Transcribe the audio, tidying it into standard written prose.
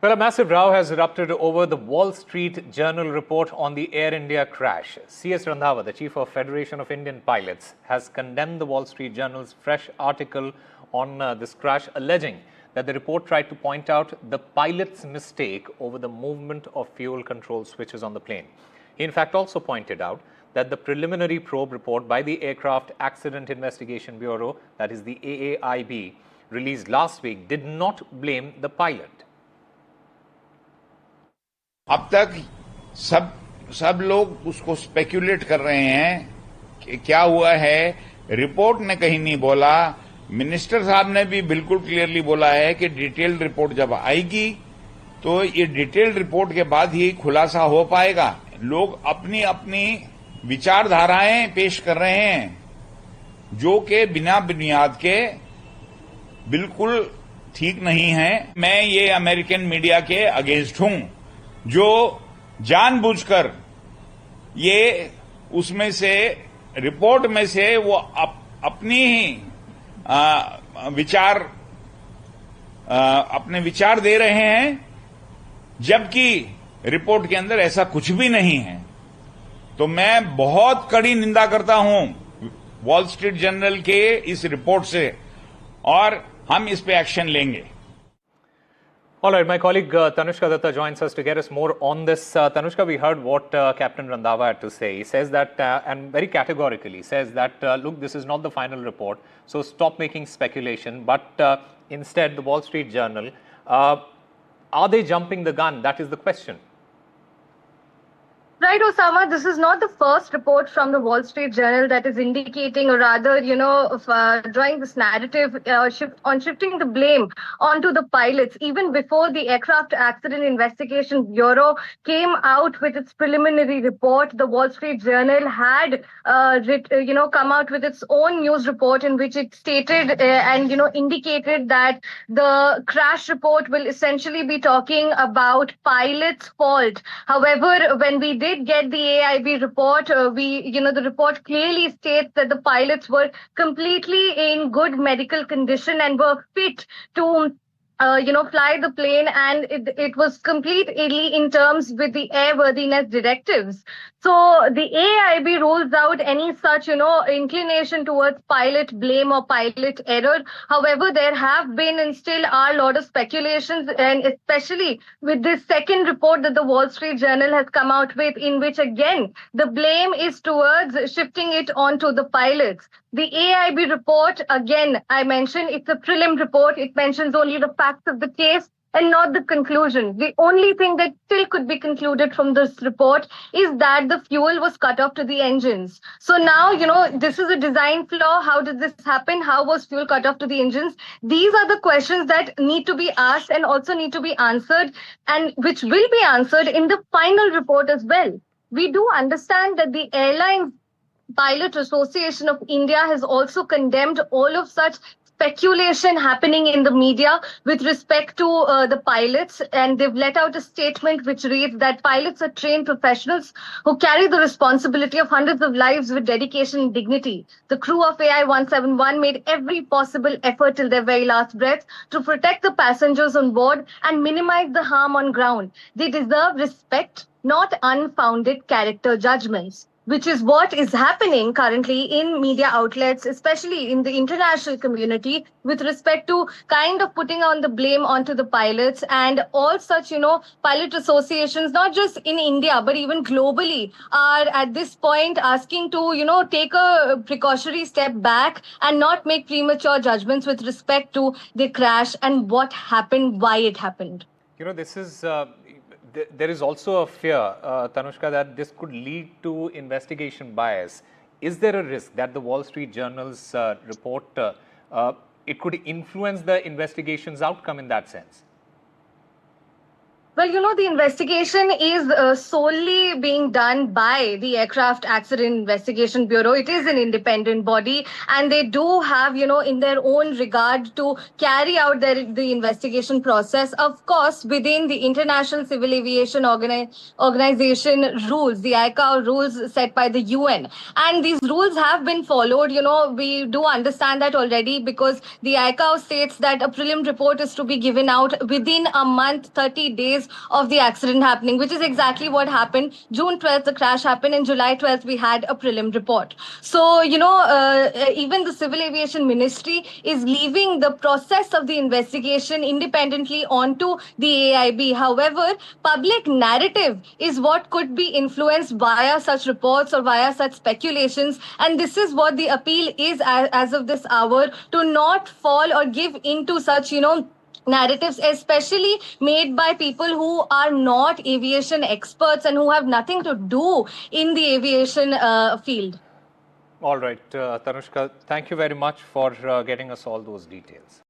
Well, a massive row has erupted over the Wall Street Journal report on the Air India crash. C.S. Randhawa, the chief of Federation of Indian Pilots, has condemned the Wall Street Journal's fresh article on this crash, alleging that the report tried to point out the pilot's mistake over the movement of fuel control switches on the plane. He in fact also pointed out that the preliminary probe report by the Aircraft Accident Investigation Bureau, that is the AAIB, released last week, did not blame the pilot. अब तक सब लोग उसको speculate कर रहे हैं कि क्या हुआ है। रिपोर्ट ने कहीं नहीं बोला, मिनिस्टर साहब ने भी बिल्कुल क्लियरली बोला है कि डिटेल्ड रिपोर्ट जब आएगी तो ये डिटेल्ड रिपोर्ट के बाद ही खुलासा हो पाएगा। लोग अपनी अपनी विचारधाराएं पेश कर रहे हैं जो कि बिना बुनियाद के बिल्कुल ठीक नहीं है। मैं ये अमेरिकन मीडिया के अगेंस्ट हूं जो जानबूझकर ये उसमें से रिपोर्ट में से वो अपनी ही अपने विचार दे रहे हैं, जबकि रिपोर्ट के अंदर ऐसा कुछ भी नहीं है। तो मैं बहुत कड़ी निंदा करता हूं वॉल स्ट्रीट जर्नल के इस रिपोर्ट से और हम इस पे एक्शन लेंगे। All right, my colleague Tanushka Datta joins us to get us more on this. Tanushka, we heard what Captain Randhawa had to say. He says that, and very categorically says that, look, this is not the final report, so stop making speculation. But instead, the Wall Street Journal, are they jumping the gun? That is the question. Right, Osama, this is not the first report from the Wall Street Journal that is indicating, or rather, drawing this narrative shifting the blame onto the pilots. Even before the Aircraft Accident Investigation Bureau came out with its preliminary report, the Wall Street Journal had, come out with its own news report in which it stated and indicated that the crash report will essentially be talking about pilots' fault. However, when we did get the AIB report, the report clearly states that the pilots were completely in good medical condition and were fit to fly the plane, and it was completely in terms with the airworthiness directives. So the AIB rules out any such, inclination towards pilot blame or pilot error. However, there have been and still are a lot of speculations, and especially with this second report that the Wall Street Journal has come out with, in which again, the blame is towards shifting it onto the pilots. The AIB report, again, I mentioned, it's a prelim report. It mentions only the facts of the case and not the conclusion. The only thing that still could be concluded from this report is that the fuel was cut off to the engines. So now, this is a design flaw. How did this happen? How was fuel cut off to the engines? These are the questions that need to be asked and also need to be answered, and which will be answered in the final report as well. We do understand that the Airlines Pilot Association of India has also condemned all of such speculation happening in the media with respect to the pilots, and they've let out a statement which reads that pilots are trained professionals who carry the responsibility of hundreds of lives with dedication and dignity. The crew of AI-171 made every possible effort till their very last breath to protect the passengers on board and minimize the harm on ground. They deserve respect, not unfounded character judgments, which is what is happening currently in media outlets, especially in the international community, with respect to kind of putting on the blame onto the pilots. And all such, pilot associations, not just in India, but even globally, are at this point asking to, take a precautionary step back and not make premature judgments with respect to the crash and what happened, why it happened. This is... there is also a fear, Tanushka, that this could lead to investigation bias. Is there a risk that the Wall Street Journal's report, it could influence the investigation's outcome in that sense? Well, the investigation is solely being done by the Aircraft Accident Investigation Bureau. It is an independent body, and they do have, in their own regard to carry out the investigation process, of course, within the International Civil Aviation Organization rules, the ICAO rules set by the UN. And these rules have been followed. We do understand that already, because the ICAO states that a prelim report is to be given out within a month, 30 days of the accident happening, which is exactly what happened. June 12th, the crash happened, and July 12th, we had a prelim report. So, even the Civil Aviation Ministry is leaving the process of the investigation independently onto the AIB. However, public narrative is what could be influenced via such reports or via such speculations. And this is what the appeal is as of this hour, to not fall or give into such, narratives, especially made by people who are not aviation experts and who have nothing to do in the aviation field. All right, Tanushka, thank you very much for getting us all those details.